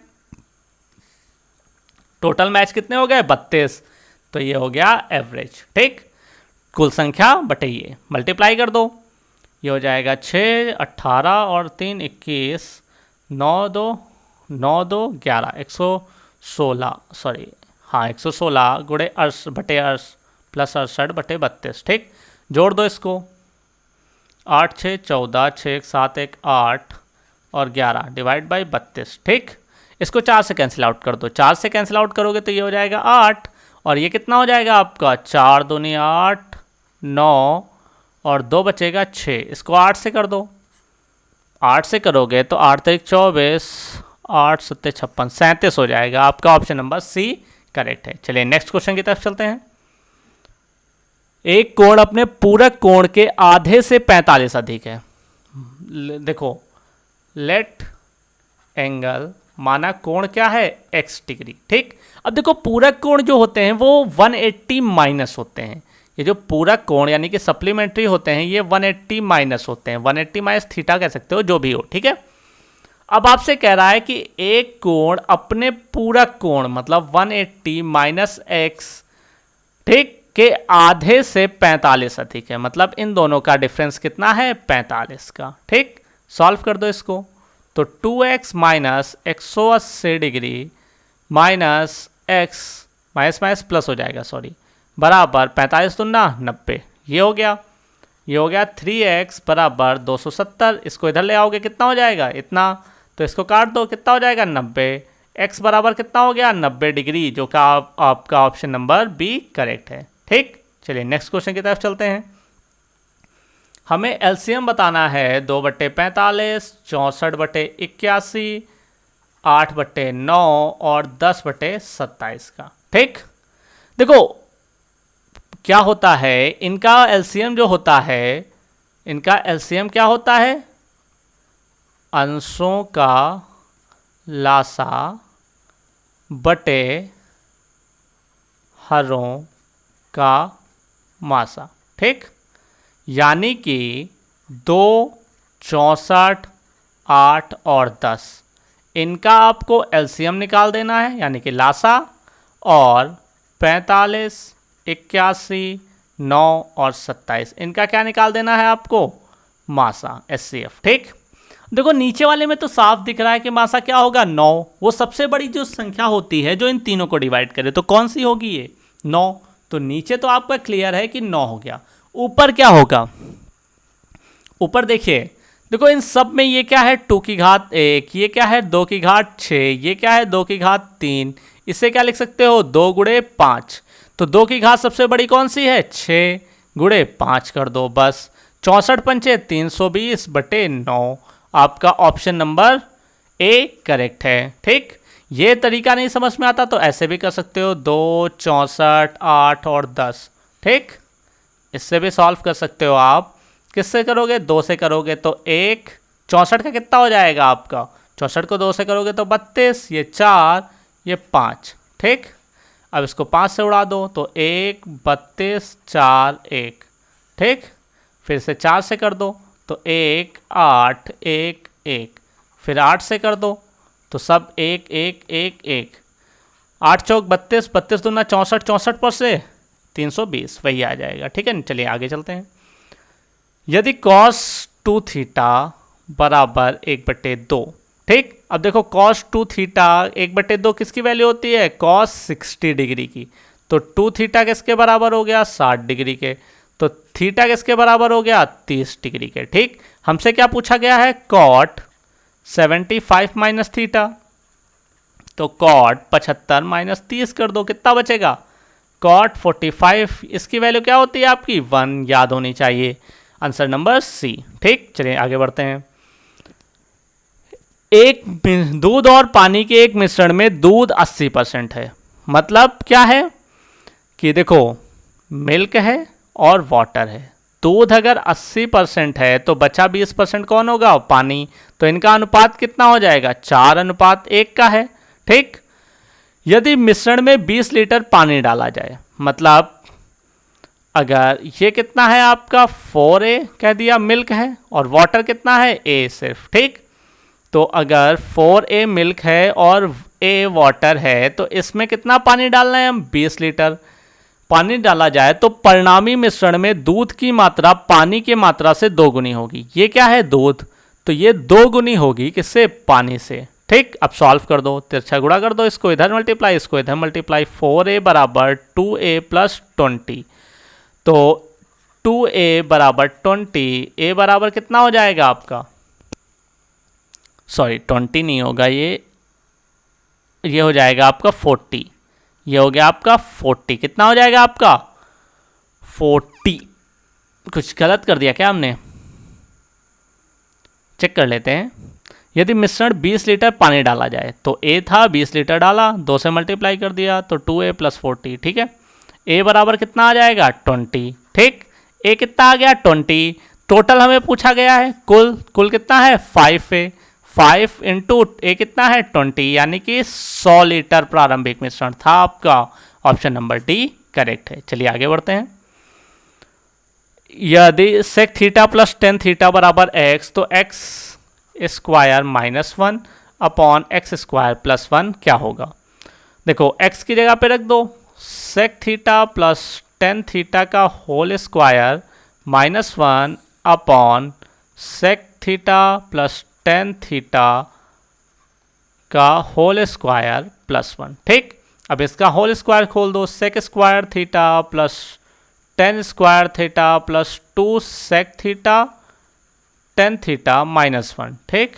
टोटल मैच कितने हो गए? 32। तो ये हो गया एवरेज। ठीक, कुल संख्या बटे ये मल्टीप्लाई कर दो, ये हो जाएगा 6, 18 और 3 21, 9 2 9 2 11, 116 सॉरी हाँ 116 गुणे 80 बटे 80 प्लस 68 बटे 32। ठीक, जोड़ दो इसको, 8 6 14, 6 7 1 8 और 11 डिवाइड बाई 32। ठीक, इसको 4 से कैंसिल आउट कर दो। 4 से कैंसिल आउट करोगे तो ये हो जाएगा 8, और ये कितना हो जाएगा आपका? 4 दूनी 8, 9 और 2 बचेगा 6। इसको 8 से कर दो। 8 से करोगे तो 8 तक 24, 8 7 56, 37 हो जाएगा। आपका ऑप्शन नंबर सी करेक्ट है। चलिए नेक्स्ट क्वेश्चन की तरफ चलते हैं। एक कोण अपने पूरक कोण के आधे से 45 अधिक है। देखो लेट एंगल माना कोण क्या है? x degree. ठीक, अब देखो पूरक कोण जो होते हैं वो 180 माइनस होते हैं। ये जो पूरक कोण यानी कि सप्लीमेंट्री होते हैं ये 180 माइनस होते हैं। 180 माइनस थीटा कह सकते हो, जो भी हो। ठीक है, अब आपसे कह रहा है कि एक कोण अपने पूरक कोण मतलब 180 माइनस एक्स ठीक के आधे से 45 अधिक है। मतलब इन दोनों का डिफरेंस कितना है? 45 का। ठीक, सॉल्व कर दो इसको, तो 2x minus 180 degree minus x minus minus plus हो जाएगा, सॉरी, बराबर 45 दूना 90। ये हो गया। ये हो गया 3x बराबर 270, इसको इधर ले आओगे कितना हो जाएगा इतना, तो इसको काट दो कितना हो जाएगा 90, x बराबर कितना हो गया 90 डिग्री, जो कि आपका ऑप्शन नंबर बी करेक्ट है। ठीक, चलिए नेक्स्ट क्वेश्चन की तरफ चलते हैं। हमें एलसीएम बताना है 2/45, 64/81, 8/9 और 10/27 का। ठीक, देखो क्या होता है, इनका एलसीएम जो होता है, इनका एलसीएम क्या होता है, अंशों का लासा बटे हरों का मासा। ठीक, यानी कि 2, 64, 8 और 10, इनका आपको एलसीएम निकाल देना है, यानी कि लासा, और 45, 81, 9 और 27, इनका क्या निकाल देना है आपको, मासा, एचसीएफ। ठीक, देखो नीचे वाले में तो साफ दिख रहा है कि मासा क्या होगा 9, वो सबसे बड़ी जो संख्या होती है जो इन तीनों को डिवाइड करे, तो कौन सी होगी ये 9, तो नीचे तो आपका क्लियर है कि 9 हो गया। ऊपर क्या होगा, ऊपर देखिए, देखो इन सब में ये क्या है 2 की घात 1, ये क्या है 2 की घात 6, ये क्या है 2 की घात 3, इसे क्या लिख सकते हो 2 गुणे 5, तो 2 की घात सबसे बड़ी कौन सी है 6, गुणे 5 कर दो बस, 64 पंचे 320/9, आपका ऑप्शन नंबर ए करेक्ट है। ठीक, ये तरीका नहीं समझ में आता तो ऐसे भी कर सकते हो 2, 64, 8 और 10। ठीक, इससे भी सॉल्व कर सकते हो आप, किससे करोगे 2 से करोगे तो 1, 64 का कितना हो जाएगा आपका, 64 को 2 से करोगे तो 32, ये 4, ये 5। ठीक, अब इसको 5 से उड़ा दो तो 1, 32, 4, 1। ठीक, फिर से 4 से कर दो तो 1, 8, 1, 1, फिर 8 से कर दो तो सब 1, 1, 1, 1, 8 चौक 32, 32 दूना 64, 64 पर से 320, वही आ जाएगा। ठीक है, चलिए आगे चलते हैं। यदि cos 2 थीटा बराबर 1/2, ठीक, अब देखो cos 2 थीटा 1/2 किसकी वैल्यू होती है, cos 60 डिग्री की, तो 2 थीटा किसके बराबर हो गया 60 डिग्री के, तो थीटा किसके बराबर हो गया 30 डिग्री के। ठीक, हमसे क्या पूछा गया है cot 75 माइनस थीटा, तो cot 75 माइनस 30 कर दो कितना बचेगा, cot 45, इसकी वैल्यू क्या होती है आपकी 1, याद होनी चाहिए, आंसर नंबर सी। ठीक, चलिए आगे बढ़ते हैं। एक दूध और पानी के एक मिश्रण में दूध 80% है, मतलब क्या है कि देखो मिल्क है और वाटर है, दूध अगर 80% है तो बचा 20% कौन होगा, पानी, तो इनका अनुपात कितना हो जाएगा 4:1 का है। ठीक, यदि मिश्रण में 20 लीटर पानी डाला जाए, मतलब अगर ये कितना है आपका 4A कह दिया मिल्क है, और वाटर कितना है A सिर्फ। ठीक, तो अगर 4A मिल्क है और A वाटर है तो इसमें कितना पानी डालना है, हम 20 लीटर पानी डाला जाए तो परिणामी मिश्रण में दूध की मात्रा पानी की मात्रा से 2 गुनी होगी। ये क्या है दूध, तो ये 2 गुनी होगी किससे, पानी से। ठीक, अब सॉल्व कर दो, तिरछा गुणा कर दो, इसको इधर मल्टीप्लाई, इसको इधर मल्टीप्लाई, 4A बराबर 2A प्लस 20, तो 2A बराबर 20, A बराबर कितना हो जाएगा आपका, सॉरी 20 नहीं होगा, ये हो जाएगा आपका 40, ये हो गया आपका 40, कितना हो जाएगा आपका 40, कुछ गलत कर दिया क्या हमने, चेक कर लेते हैं। यदि मिश्रण 20 लीटर पानी डाला जाए तो A था 20 लीटर डाला, 2 से मल्टीप्लाई कर दिया तो 2A प्लस 40। ठीक है, A बराबर कितना आ जाएगा 20। ठीक, A कितना आ गया 20, टोटल हमें पूछा गया है कुल कितना है 5A, 5 इंटू A कितना है 20, यानी कि 100 लीटर प्रारंभिक मिश्रण था आपका, ऑप्शन नंबर डी करेक्ट है। चलिए आगे बढ़ते हैं। यदि sec theta plus tan theta बराबर x, तो x square minus 1 upon X square plus 1 क्या होगा, देखो x की जगह पे रख दो sec theta plus tan theta का whole square minus 1 upon sec theta plus tan theta का होल स्क्वायर प्लस 1। ठीक, अब इसका होल स्क्वायर खोल दो, sec square theta plus tan square theta plus 2 sec theta tan theta minus 1, ठीक,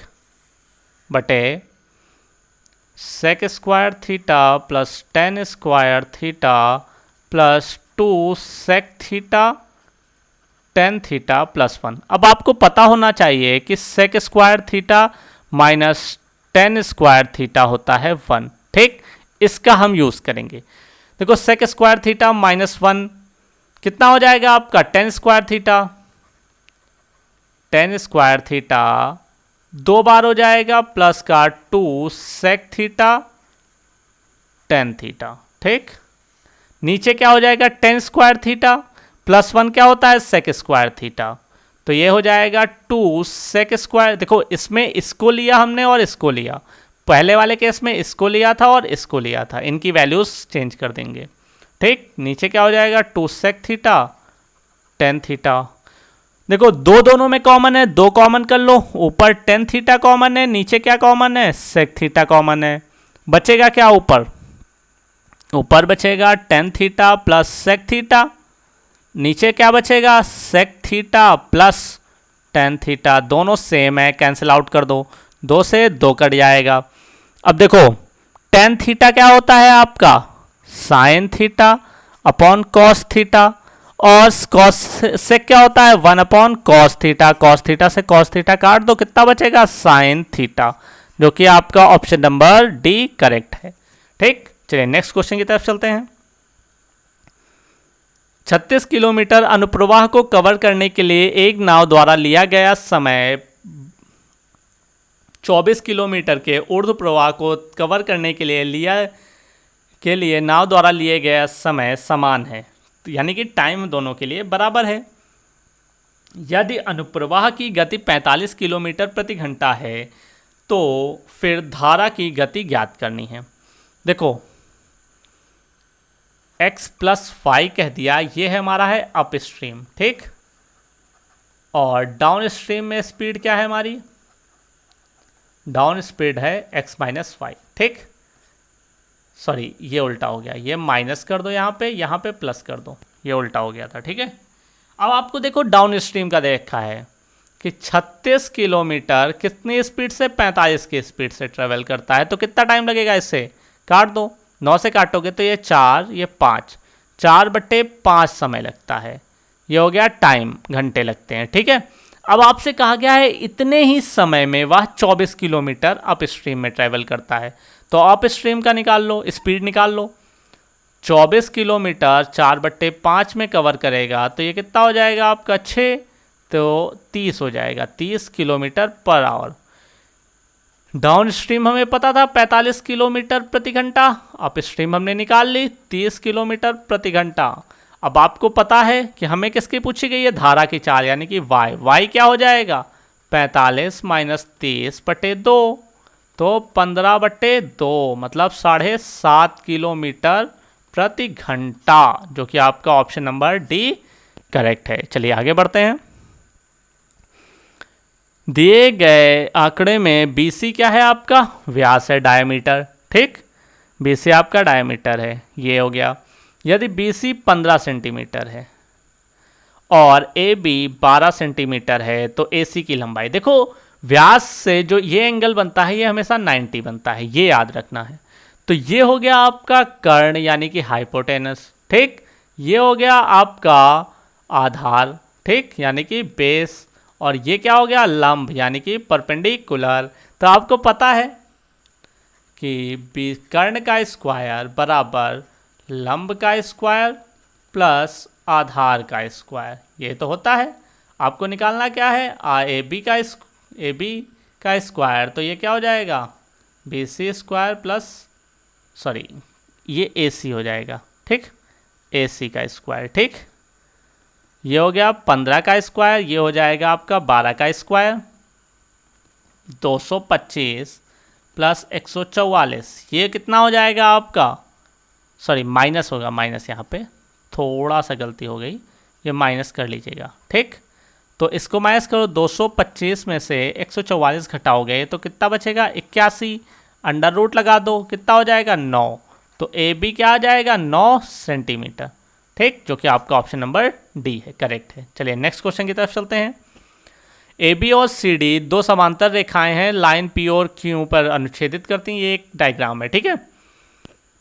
बटे sec square theta plus tan square theta plus 2 sec theta tan theta plus 1। अब आपको पता होना चाहिए कि सेक square theta minus tan square theta होता है 1, ठीक, इसका हम यूज़ करेंगे। देखो सेक स्क्वायर थीटा माइनस 1 कितना हो जाएगा आपका, ten square theta, ten square theta 2 बार हो जाएगा प्लस का 2 सेक थीटा टेन थीटा, ठीक, नीचे क्या हो जाएगा टेन स्क्वायर थीटा प्लस 1 क्या होता है सेक स्क्वायर थीटा, तो ये हो जाएगा 2 सेक स्क्वायर। देखो इसमें इसको लिया हमने और इसको लिया, पहले वाले केस में इसको लिया था और इसको लिया था, इनकी वैल्यूज चेंज कर देंगे, ठीक, नीचे क्या हो जाएगा 2 सेक थीटा टेन थीटा। देखो दो दोनों में कॉमन है, 2 कॉमन कर लो, ऊपर टेन थीटा कॉमन है, नीचे क्या कॉमन है सेक थीटा कॉमन है, बचेगा क्या ऊपर, ऊपर बचेगा tan theta plus sec theta, नीचे क्या बचेगा sec theta plus tan theta, दोनों सेम है, कैंसिल आउट कर दो, 2 से 2 कट जाएगा। अब देखो टेन थीटा क्या होता है आपका sine theta upon cos theta, और कॉस से क्या होता है 1 upon cos theta, cos theta से कॉस थीटा काट दो, कितना बचेगा साइन थीटा, जो कि आपका ऑप्शन नंबर डी करेक्ट है, ठीक। चलिए नेक्स्ट क्वेश्चन की तरफ चलते हैं। 36 किलोमीटर अनुप्रवाह को कवर करने के लिए एक नाव द्वारा लिया गया समय 24 किलोमीटर के ऊर्ध्व प्रवाह को कवर करने के लिए नाव द्वारा लिए गया समय समान है, यानी कि टाइम दोनों के लिए बराबर है। यदि अनुप्रवाह की गति 45 किलोमीटर प्रति घंटा है तो फिर धारा की गति ज्ञात करनी है। देखो x प्लस फाइव कह दिया, ये है हमारा है अप स्ट्रीम, ठीक, और डाउन स्ट्रीम में स्पीड क्या है हमारी, डाउन स्पीड है x माइनस फाइव, ठीक, सॉरी ये उल्टा हो गया, ये माइनस कर दो यहाँ पे प्लस कर दो, ये उल्टा हो गया था, ठीक है। अब आपको देखो डाउन स्ट्रीम का देखा है कि 36 किलोमीटर कितनी स्पीड से 45 की स्पीड से ट्रेवल करता है, तो कितना टाइम लगेगा, इससे काट दो, 9 से काटोगे तो ये 4 ये 5, 4/5 समय लगता है, ये हो गया टाइम, घंटे लगते हैं, ठीक है। अब आपसे कहा गया है इतने ही समय में वह 24 किलोमीटर अप स्ट्रीम में ट्रैवल करता है, तो अप स्ट्रीम का निकाल लो, स्पीड निकाल लो, 24 किलोमीटर 4/5 में कवर करेगा तो ये कितना हो जाएगा आपका 6, तो 30 हो जाएगा, 30 kilometre per hour. Down stream हमें पता था 45 किलोमीटर प्रति घंटा, अप स्ट्रीम हमने निकाल ली 30 किलोमीटर प्रति घंटा। अब आपको पता है कि हमें किसकी पूछी गई है, धारा की चाल, यानी कि y क्या हो जाएगा 45 माइनस 30/2, तो 15/2 मतलब 7.5 किलोमीटर प्रति घंटा, जो कि आपका ऑप्शन नंबर डी करेक्ट है। चलिए आगे बढ़ते हैं। दिए गए आंकड़े में BC क्या है आपका, व्यास है, डायमीटर, ठीक, BC आपका डायमीटर है, ये हो गया। यदि BC 15 सेंटीमीटर है और AB 12 सेंटीमीटर है तो AC की लंबाई, देखो व्यास से जो ये एंगल बनता है ये हमेशा 90 बनता है, ये याद रखना है। तो ये हो गया आपका कर्ण यानी कि हाइपोटेनस, ठीक, ये हो गया आपका आधार, ठीक, यानी कि बेस, और ये क्या हो गया लंब यानी कि परपेंडिकुलर। तो आपको पता है कि कर्ण का स्क्वायर बराबर लंब का स्क्वायर प्लस आधार का स्क्वायर, ये तो होता है। आपको निकालना क्या है AB का स्क्वायर, तो ये क्या हो जाएगा BC स्क्वायर प्लस, सॉरी ये AC हो जाएगा, ठीक, AC का स्क्वायर, ठीक, ये हो गया 15 का स्क्वायर, ये हो जाएगा आपका 12 का स्क्वायर, 225 प्लस 144, ये कितना हो जाएगा आपका, सॉरी माइनस होगा, माइनस यहाँ पे थोड़ा सा गलती हो गई, ये माइनस कर लीजिएगा, ठीक। तो इसको माइनस करो, 225 में से 144 घटाओगे तो कितना बचेगा 81, अंडर रूट लगा दो, कितना हो जाएगा 9, तो AB क्या आ जाएगा 9 सेंटीमीटर, ठीक, जो कि आपका ऑप्शन नंबर डी है, करेक्ट है। चलिए नेक्स्ट क्वेश्चन की तरफ चलते हैं। ए बी और सी डी दो समांतर रेखाएं हैं, लाइन पी और क्यू पर अनुच्छेदित करती हैं। ये एक डायग्राम है, ठीक है।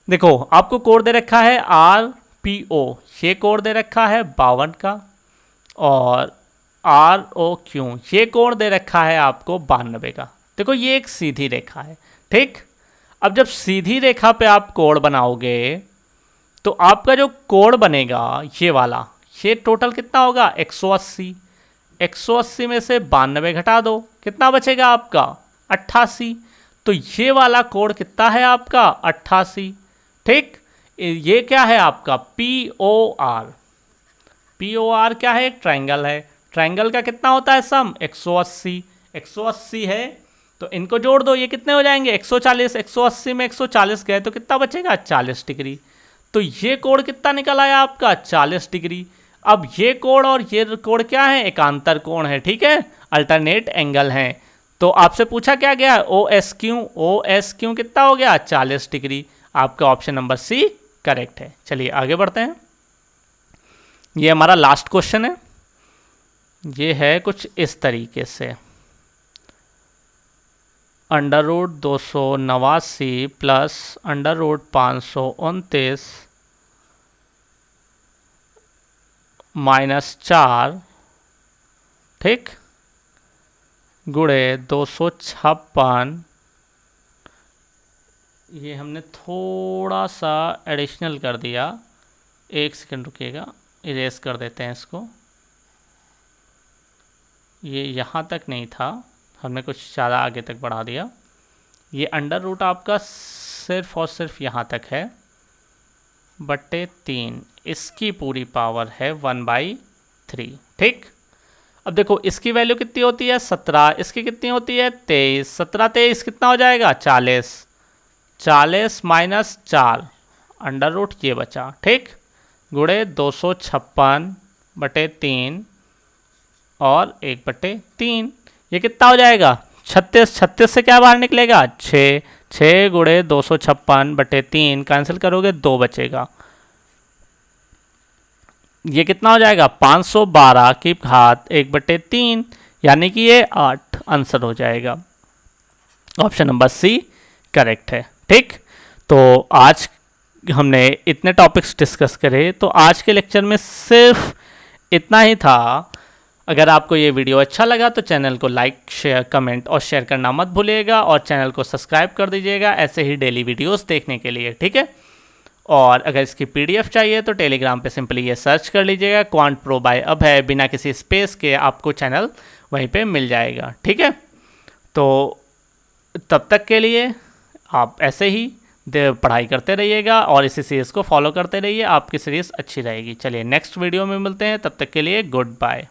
देखो आपको कोड दे रखा है आर पी ओ, ये कोड दे रखा है 52 का, और आर ओ क्यू ये कोड दे रखा है आपको 92 का। देखो ये एक सीधी रेखा है, ठीक। अब जब सीधी रेखा पे आप कोड बनाओगे तो आपका जो कोड बनेगा ये वाला, ये टोटल कितना होगा 180। 180 में से 92 घटा दो, कितना बचेगा आपका 88। तो ये वाला कोड कितना है आपका 88, ठीक। ये क्या है आपका P O R. P O R क्या है, एक ट्रायंगल है। ट्रायंगल का कितना होता है सम 180। 180 है तो इनको जोड़ दो, ये कितने हो जाएंगे 140। 180 में 140 गए तो कितना बचेगा 40 डिग्री। तो ये कोण कितना निकल आया आपका 40 डिग्री। अब ये कोण और ये कोण क्या है, एकांतर कोण है, ठीक है, अल्टरनेट एंगल है। तो आपसे पूछा क्या गया ओ एस क्यू कितना हो गया 40 डिग्री। आपका ऑप्शन नंबर सी करेक्ट है। चलिए आगे बढ़ते हैं। ये हमारा लास्ट क्वेश्चन है। ये है कुछ इस तरीके से, √289 प्लस √529 -4, ठीक, गुणे 256। ये हमने थोड़ा सा एडिशनल कर दिया, एक सेकंड रुकिएगा, इरेज कर देते हैं इसको। ये यहाँ तक नहीं था, हमने कुछ ज़्यादा आगे तक बढ़ा दिया। ये अंडर रूट आपका सिर्फ और सिर्फ यहाँ तक है, बटे 3, इसकी पूरी पावर है 1/3, ठीक। अब देखो इसकी वैल्यू कितनी होती है 17, इसकी कितनी होती है 23। 17 23 कितना हो जाएगा 40। 40 माइनस 4 अंडर रूट ये बचा, ठीक, गुणे 256/3 और 1/3, ये कितना हो जाएगा 36। 36 से क्या बाहर निकलेगा 6। 6 गुणे 256/3 कैंसिल करोगे 2 बचेगा। ये कितना हो जाएगा 512 की घात 1/3, यानी कि ये 8 आंसर हो जाएगा। ऑप्शन नंबर सी करेक्ट है, ठीक। तो आज हमने इतने टॉपिक्स डिस्कस करे, तो आज के लेक्चर में सिर्फ इतना ही था। अगर आपको ये वीडियो अच्छा लगा तो चैनल को लाइक शेयर कमेंट और शेयर करना मत भूलिएगा, और चैनल को सब्सक्राइब कर दीजिएगा ऐसे ही डेली वीडियोस देखने के लिए, ठीक है। और अगर इसकी पीडीएफ चाहिए तो टेलीग्राम पे सिंपली ये सर्च कर लीजिएगा, क्वांट प्रो बाय अभय, बिना किसी स्पेस के आपको चैनल वहीं पे मिल जाएगा, ठीक है। तो तब तक के लिए आप ऐसे ही पढ़ाई करते रहिएगा और इसी सीरीज़ को फॉलो करते रहिए, आपकी सीरीज़ अच्छी रहेगी। चलिए नेक्स्ट वीडियो में मिलते हैं, तब तक के लिए गुड बाय।